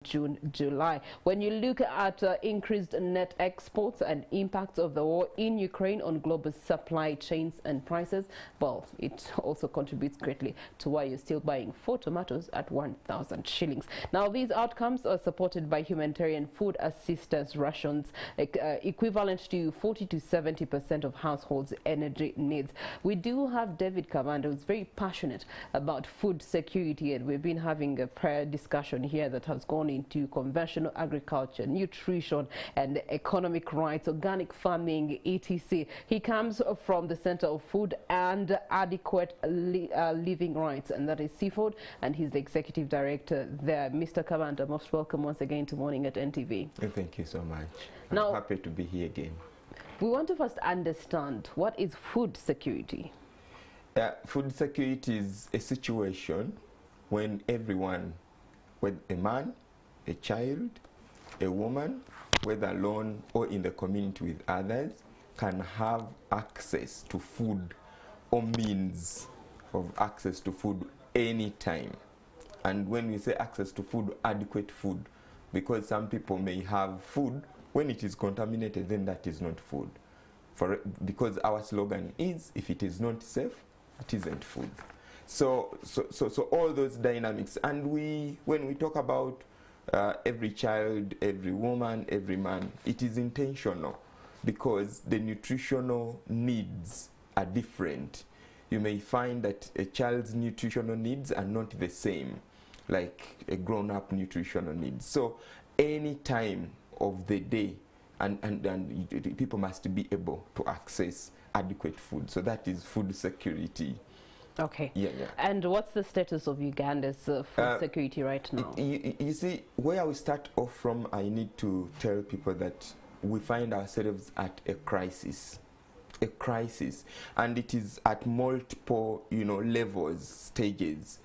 June, July. When you look at increased net exports and impacts of the war in Ukraine on global supply chains and prices, well, it also contributes greatly to why you're still buying 4 tomatoes at 1,000 shillings. Now, these outcomes are supported by humanitarian food assistance rations, equivalent to 40 to 70% of households' energy needs. We do have David Kavanda, who's very passionate about food security, and we've been having a prayer discussion here that has gone into conventional agriculture, nutrition and economic rights, organic farming, etc. He comes from the Center of Food and Adequate Living Rights, and that is Seafood, and he's the executive director there. Mr. Kavanda, most welcome once again to Morning at NTV. Thank you so much. Now, I'm happy to be here again. We want to first understand, what is food security? Food security is a situation when everyone, whether a man, a child, a woman, whether alone or in the community with others, can have access to food or means of access to food anytime. And when we say access to food, adequate food, because some people may have food, when it is contaminated, then that is not food. Because our slogan is, if it is not safe, it isn't food. So all those dynamics, and when we talk about every child, every woman, every man, it is intentional because the nutritional needs are different. You may find that a child's nutritional needs are not the same like a grown-up nutritional needs. So any time of the day, and people must be able to access adequate food. So that is food security. Okay. Yeah. And what's the status of Uganda's food security right now? You see, where we start off from, I need to tell people that we find ourselves at a crisis. A crisis. And it is at multiple, levels, stages.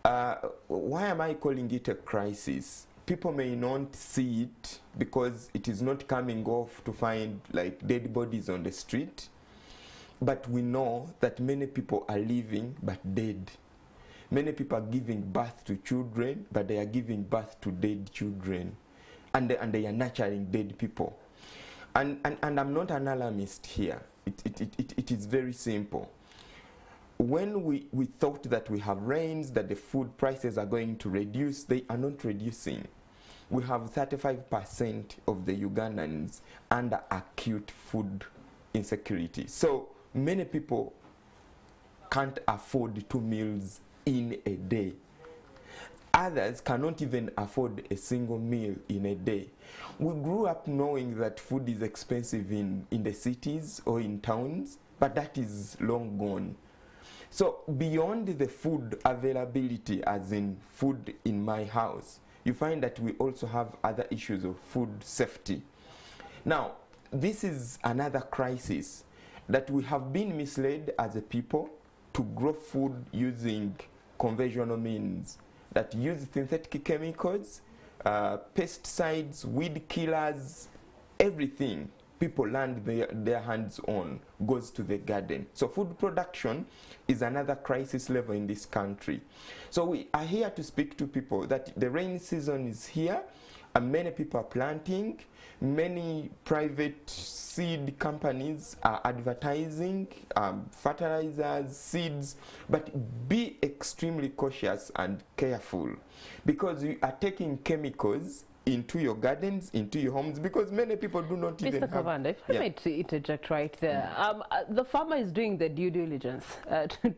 Why am I calling it a crisis? People may not see it because it is not coming off to find like dead bodies on the street. But we know that many people are living but dead. Many people are giving birth to children, but they are giving birth to dead children. And they are nurturing dead people. And I'm not an alarmist here. It is very simple. When we thought that we have rains, that the food prices are going to reduce, they are not reducing. We have 35% of the Ugandans under acute food insecurity. So many people can't afford 2 meals in a day. Others cannot even afford a single meal in a day. We grew up knowing that food is expensive in the cities or in towns, but that is long gone. So beyond the food availability, as in food in my house, you find that we also have other issues of food safety. Now, this is another crisis, that we have been misled as a people to grow food using conventional means that use synthetic chemicals, pesticides, weed killers, everything people land their hands on goes to the garden. So food production is another crisis level in this country. So we are here to speak to people that the rainy season is here, and many people are planting. Many private seed companies are advertising fertilizers, seeds, but be extremely cautious and careful, because you are taking chemicals into your gardens, into your homes, because many people do not even have... Mr. Kavanda, if I might interject right there, the farmer is doing the due diligence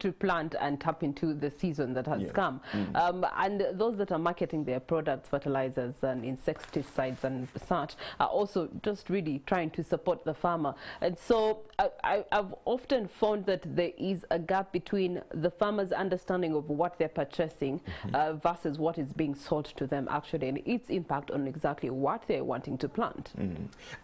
to plant and tap into the season that has come. And those that are marketing their products, fertilizers and insecticides and such, are also just really trying to support the farmer. And so I've often found that there is a gap between the farmer's understanding of what they're purchasing versus what is being sold to them actually, and its impact on exactly what they're wanting to plant.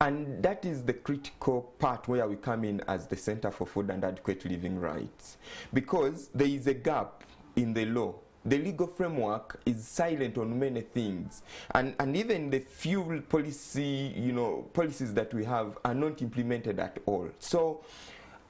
And that is the critical part where we come in as the Center for Food and Adequate Living Rights, because there is a gap in the law. The legal framework is silent on many things, and even the fuel policy, policies that we have are not implemented at all. So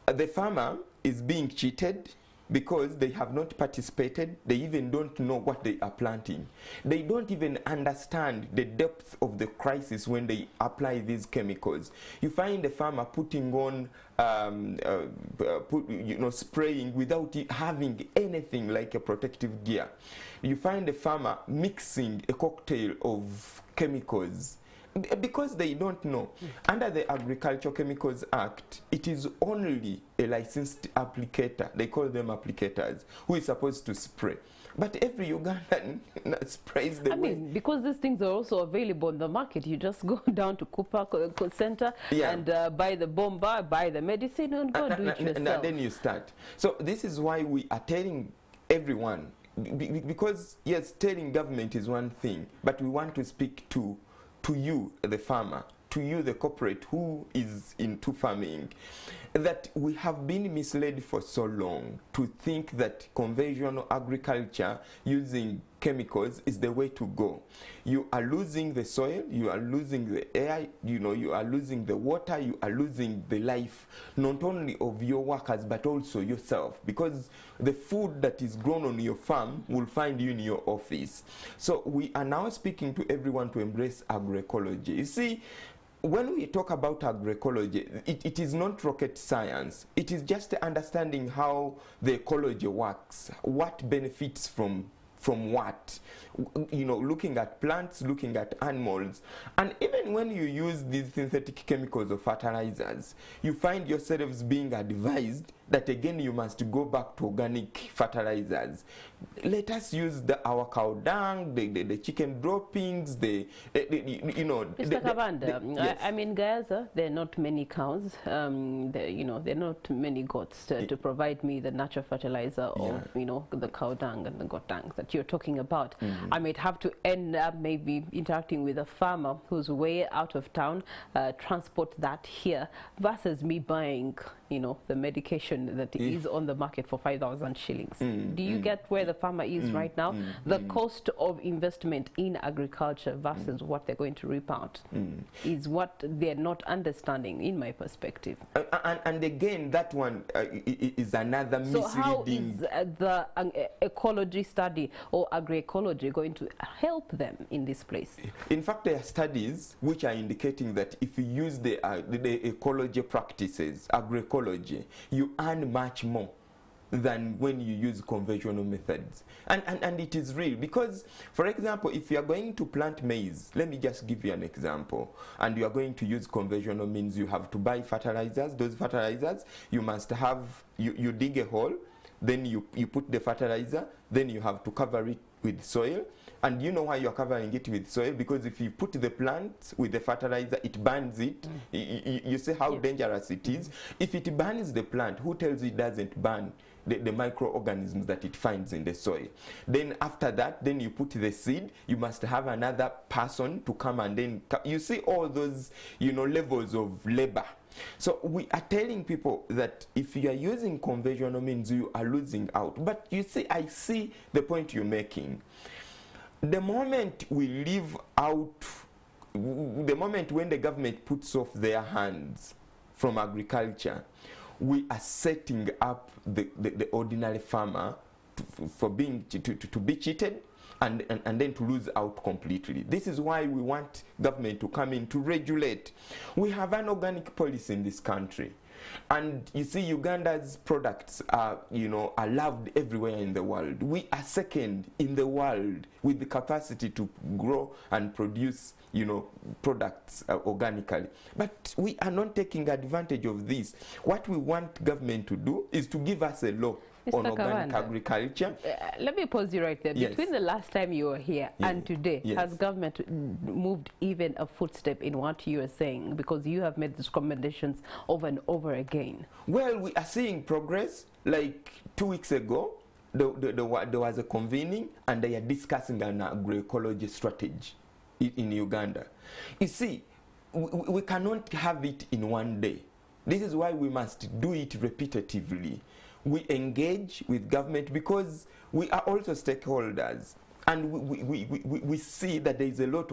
the farmer is being cheated because they have not participated. They even don't know what they are planting. They don't even understand the depth of the crisis when they apply these chemicals. You find the farmer putting on spraying without having anything like a protective gear. You find the farmer mixing a cocktail of chemicals because they don't know. Under the Agricultural Chemicals Act, it is only a licensed applicator, they call them applicators, who is supposed to spray. But every Ugandan sprays the way. Because these things are also available in the market. You just go down to Cooper Center and buy the bomba, buy the medicine, and go do it yourself. And then you start. So this is why we are telling everyone, because yes, telling government is one thing, but we want to speak to you, the farmer, to you, the corporate who is into farming, that we have been misled for so long to think that conventional agriculture using chemicals is the way to go. You are losing the soil, you are losing the air, you are losing the water, you are losing the life, not only of your workers, but also yourself, because the food that is grown on your farm will find you in your office. So we are now speaking to everyone to embrace agroecology. You see, when we talk about agroecology, it is not rocket science. It is just understanding how the ecology works, what benefits from what, looking at plants, looking at animals. And even when you use these synthetic chemicals or fertilizers, you find yourselves being advised that again you must go back to organic fertilizers. Let us use our cow dung, the chicken droppings, Mr. Kabanda, yes. I mean, Gaza, there are not many cows. There are not many goats to provide me the natural fertilizer of, the cow dung and the goat dung that you're talking about. I might have to end up maybe interacting with a farmer who's way out of town, transport that here, versus me buying, the medication that is on the market for 5,000 shillings. Do you get where the farmer is right now? The cost of investment in agriculture versus what they're going to reap out is what they're not understanding, in my perspective. And again, that one is another misleading. So how is the ecology study or agroecology going to help them in this place? In fact, there are studies which are indicating that if you use the ecology practices, agroecology, you earn much more than when you use conventional methods. And it is real, because, for example, if you are going to plant maize, let me just give you an example, and you are going to use conventional means you have to buy fertilizers. Those fertilizers, you must have, you dig a hole, then you put the fertilizer, then you have to cover it with soil. And you know why you're covering it with soil? Because if you put the plant with the fertilizer, it burns it. You see how dangerous it is. If it burns the plant, who tells you it doesn't burn the microorganisms that it finds in the soil? Then after that, then you put the seed. You must have another person to come, and then you see all those levels of labor. So we are telling people that if you are using conventional means, you are losing out. But you see, I see the point you're making. The moment we leave out, the moment when the government puts off their hands from agriculture, we are setting up the ordinary farmer for being to be cheated and then to lose out completely. This is why we want government to come in to regulate. We have an organic policy in this country. And you see, Uganda's products are loved everywhere in the world. We are second in the world with the capacity to grow and produce, products organically. But we are not taking advantage of this. What we want government to do is to give us a law on organic agriculture. Let me pause you right there. Between the last time you were here and today, has government moved even a footstep in what you are saying? Because you have made these recommendations over and over again. Well, we are seeing progress. Like 2 weeks ago, there was a convening, and they are discussing an agroecology strategy in Uganda. You see, we cannot have it in one day. This is why we must do it repetitively. We engage with government because we are also stakeholders, and we see that there is a lot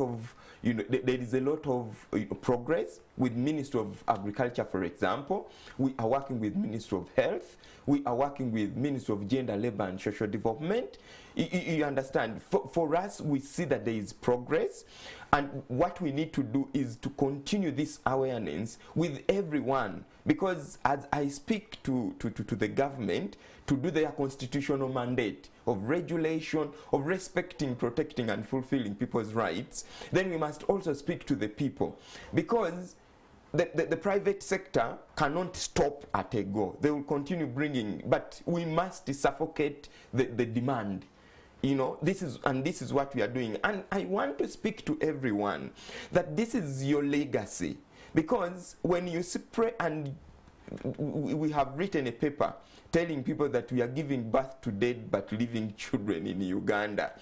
of progress. with Ministry of Agriculture, for example. We are working with Ministry of Health. We are working with Ministry of Gender, Labour and Social Development. You understand? For us, we see that there is progress. And what we need to do is to continue this awareness with everyone. Because as I speak to the government to do their constitutional mandate of regulation, of respecting, protecting and fulfilling people's rights, then we must also speak to the people. Because the private sector cannot stop at a go. They will continue bringing, but we must suffocate the demand. You know, this is what we are doing. And I want to speak to everyone that this is your legacy. Because when you spray, and we have written a paper telling people that we are giving birth to dead but living children in Uganda.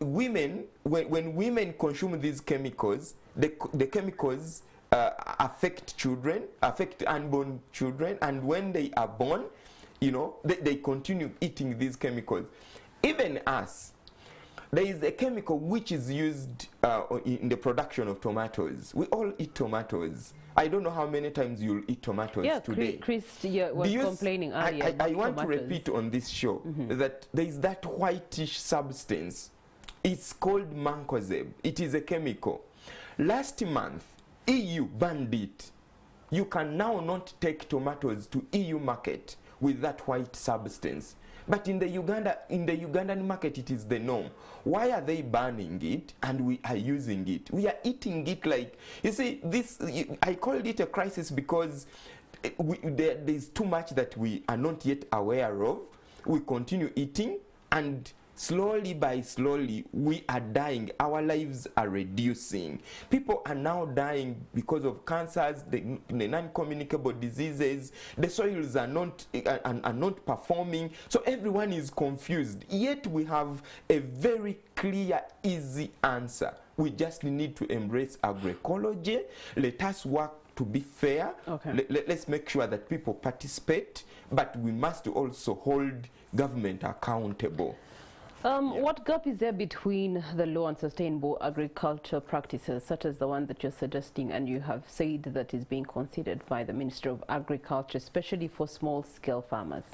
Women, when women consume these chemicals, the chemicals affect children, affect unborn children, and when they are born, you know, they continue eating these chemicals. Even us, there is a chemical which is used in the production of tomatoes. We all eat tomatoes. I don't know how many times you'll eat tomatoes today. Chris was complaining earlier. I want to repeat on this show that there is that whitish substance. It's called mancozeb. It is a chemical. Last month, EU banned it. You can now not take tomatoes to EU market with that white substance. But in the Ugandan market, it is the norm. Why are they banning it and we are using it? We are eating it like, you see, this, I called it a crisis because there is too much that we are not yet aware of. We continue eating, and slowly by slowly, we are dying. Our lives are reducing. People are now dying because of cancers, the non-communicable diseases. The soils are not performing. So everyone is confused. Yet we have a very clear, easy answer. We just need to embrace agroecology. Let us work to be fair. Okay. Let's make sure that people participate, but we must also hold government accountable. What gap is there between the law and sustainable agriculture practices, such as the one that you're suggesting, and you have said that is being considered by the Ministry of Agriculture, especially for small-scale farmers?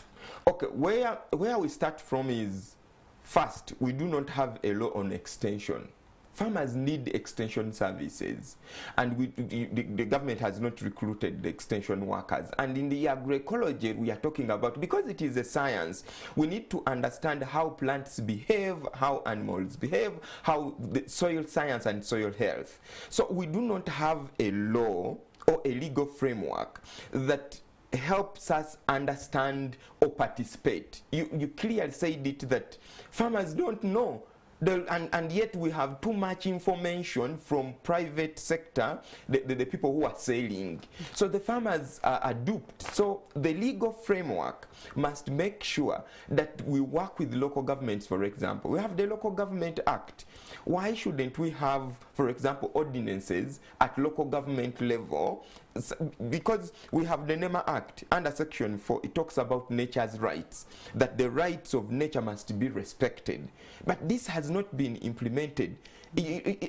Okay, where we start from is, first, we do not have a law on extension. Farmers need extension services, and the government has not recruited the extension workers. And in the agroecology we are talking about, because it is a science, we need to understand how plants behave, how animals behave, how the soil science and soil health. So we do not have a law or a legal framework that helps us understand or participate. You clearly said it that farmers don't know. And yet we have too much information from private sector, the people who are selling. So the farmers are duped. So the legal framework must make sure that we work with local governments, for example. We have the Local Government Act. Why shouldn't we have, for example, ordinances at local government level? Because we have the NEMA Act under Section 4, it talks about nature's rights, that the rights of nature must be respected. But this has not been implemented.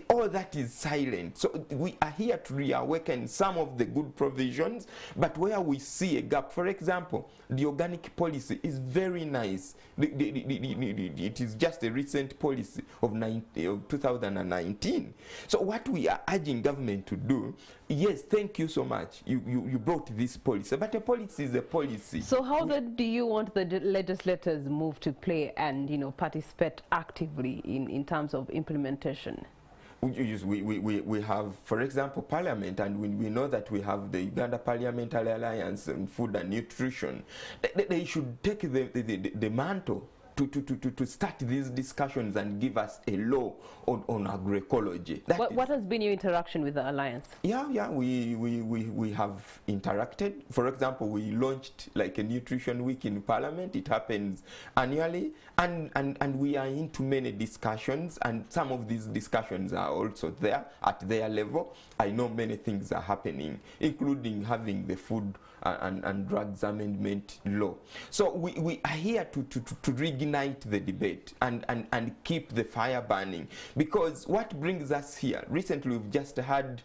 All that is silent. So we are here to reawaken some of the good provisions, but where we see a gap, for example, the organic policy is very nice. It is just a recent policy of 2019. So what we are urging government to do, yes, thank you so much. You brought this policy, but a policy is a policy. So how then do you want the legislators move to play and, you know, participate actively in terms of implementation? We have, for example, Parliament, and we know that we have the Uganda Parliamentary Alliance on Food and Nutrition. They should take the mantle to start these discussions and give us a law on agroecology. What has been your interaction with the alliance? Yeah, we have interacted. For example, we launched like a nutrition week in Parliament. It happens annually, and we are into many discussions, and some of these discussions are also there at their level. I know many things are happening, including having the Food and Drugs Amendment Law. So we are here to rig reignite the debate and keep the fire burning. Because what brings us here, recently we've just had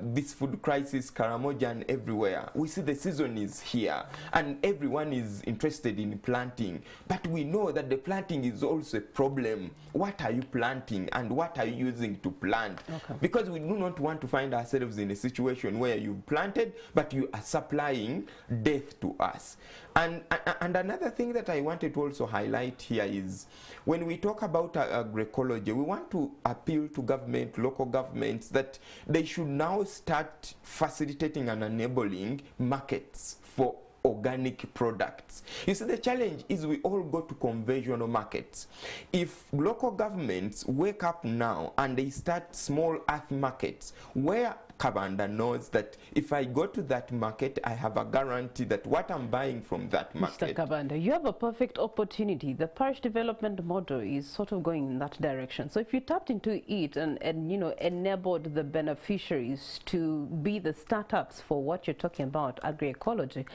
this food crisis, Karamoja everywhere. We see the season is here and everyone is interested in planting. But we know that the planting is also a problem. What are you planting and what are you using to plant? Okay. Because we do not want to find ourselves in a situation where you've planted but you are supplying death to us. And another thing that I wanted to also highlight here is when we talk about agroecology, we want to appeal to government, local governments, that they should now start facilitating and enabling markets for organic products. You see, the challenge is we all go to conventional markets. If local governments wake up now and they start small earth markets where Kabanda knows that if I go to that market, I have a guarantee that what I'm buying from that market. Mr. Kabanda, you have a perfect opportunity. The parish development model is sort of going in that direction. So if you tapped into it and you know, enabled the beneficiaries to be the startups for what you're talking about, agroecology,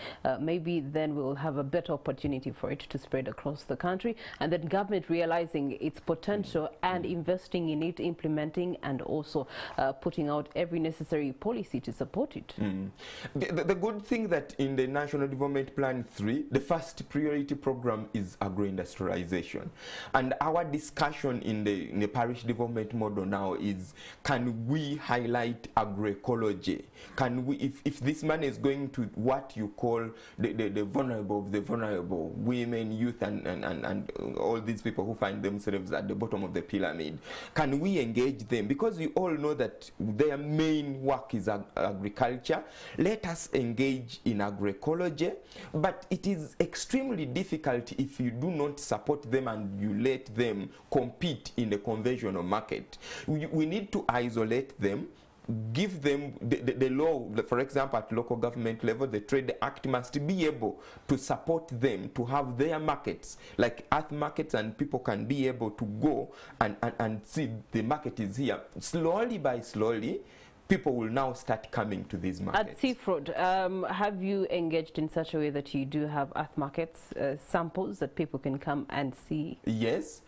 maybe then we'll have a better opportunity for it to spread across the country, and then government realizing its potential and investing in it, implementing, and also putting out every necessary policy to support it. The good thing that in the National Development Plan 3, the first priority program is agro-industrialization. And our discussion in the parish development model now is, can we highlight agroecology? Can we, if this money is going to what you call the vulnerable of the vulnerable, women, youth, and all these people who find themselves at the bottom of the pyramid, can we engage them? Because we all know that their main work is agriculture. Let us engage in agroecology, but it is extremely difficult if you do not support them and you let them compete in the conventional market. We need to isolate them, give them the law. For example, at local government level, the Trade Act must be able to support them to have their markets, like earth markets, and people can be able to go and see the market is here. Slowly by slowly, people will now start coming to these markets. At Seafraud, have you engaged in such a way that you do have earth markets, samples that people can come and see? Yes,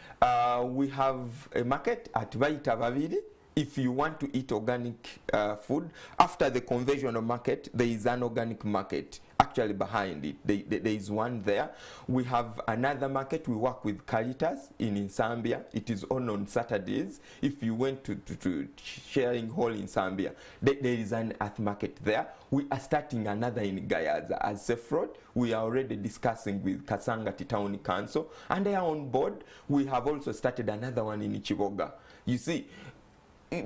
we have a market at Vaita Vaviri. If you want to eat organic food, after the conventional market, there is an organic market actually behind it. There is one there. We have another market. We work with Caritas in Zambia. It is on Saturdays. If you went to Sharing Hall in Zambia, there is an earth market there. We are starting another in Gayaza as Seafraud. We are already discussing with Kasangati Town Council, and they are on board. We have also started another one in Chiboga. You see,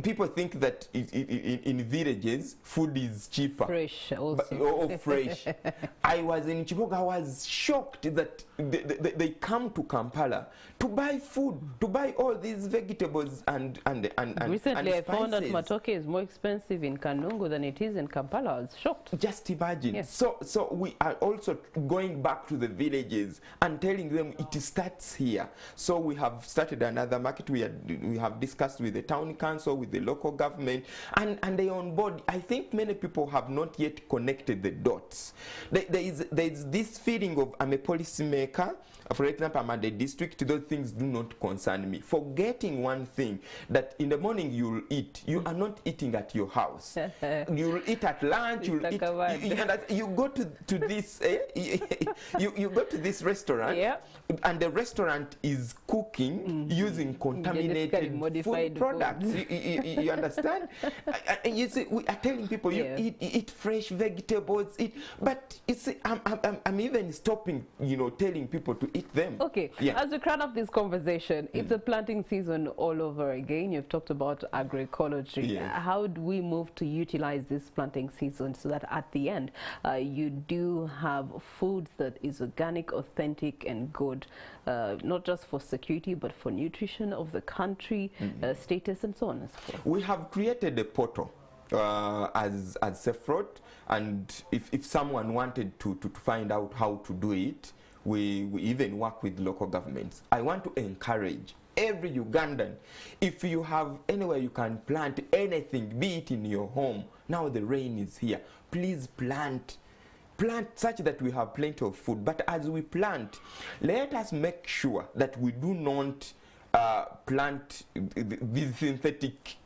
people think that in villages food is cheaper, fresh also. Or fresh. I was in Chiboga. I was shocked that they come to Kampala to buy food, to buy all these vegetables and recently and I found that matoke is more expensive in Kanungu than it is in Kampala. I was shocked. Just imagine. Yes. So we are also going back to the villages and telling them it starts here. So we have started another market. We have discussed with the town council, with the local government, and they are on board. I think many people have not yet connected the dots. There is this feeling of, I'm a policymaker. For example, I'm at the district, those things do not concern me. Forgetting one thing, that in the morning you'll eat. You are not eating at your house. You'll eat at lunch. You'll eat, you go to this you go to this restaurant, yeah, and the restaurant is cooking using contaminated food products. You understand? And you see, we are telling people, you eat fresh vegetables, but you see, I'm even stopping, telling people to eat them. Okay, as we round up this conversation, it's a planting season all over again. You've talked about agroecology. How do we move to utilize this planting season so that at the end you do have food that is organic, authentic, and good, not just for security but for nutrition of the country, status, and so on and so forth? We have created a portal as Seafraud, and if someone wanted to find out how to do it, we even work with local governments. I want to encourage every Ugandan, if you have anywhere you can plant anything, be it in your home, now the rain is here, please plant plant such that we have plenty of food. But as we plant, let us make sure that we do not plant these synthetic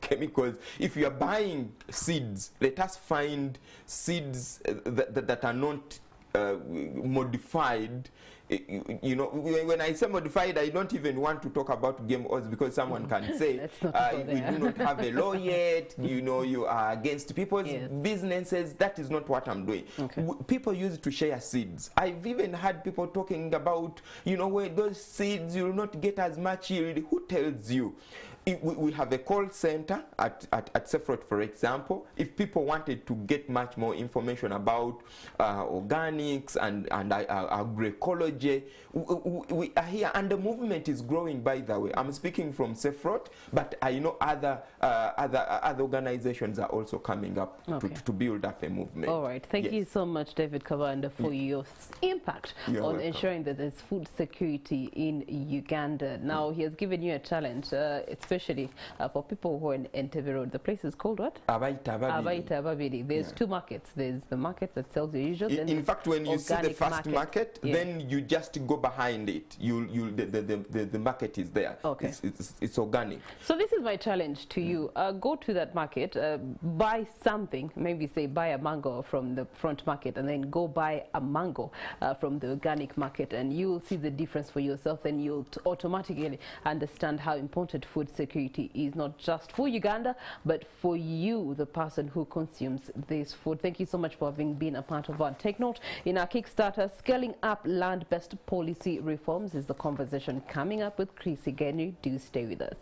chemicals. If you are buying seeds, let us find seeds that are not modified. You know, when I say modified, I don't even want to talk about GMOs, because someone can say we do not have a law yet, you know, you are against people's businesses. That is not what I'm doing. People use it to share seeds. I've even had people talking about, you know, where those seeds you will not get as much yield. Who tells you? We have a call center at Sefrot, for example. If people wanted to get much more information about organics and agroecology, we are here, and the movement is growing, by the way. I'm speaking from Sefrot, but I know other organizations are also coming up to build up a movement. All right. Thank you so much, David Kabanda, for your impact on ensuring that there's food security in Uganda. Now, he has given you a challenge, especially for people who are in NTV Road. The place is called what? Abaita Babiri. There's two markets. There's the market that sells your usual. In fact, when you see the first market, then you just go behind it. The market is there. Okay. It's organic. So this is my challenge to you. Go to that market, buy something, maybe say buy a mango from the front market, and then go buy a mango from the organic market, and you'll see the difference for yourself, and you'll automatically understand how important food security is, not just for Uganda, but for you, the person who consumes this food. Thank you so much for having been a part of our Take Note. In our Kickstarter, Scaling Up Land-Based Policy Reforms is the conversation coming up with Chris Igenu. Do stay with us.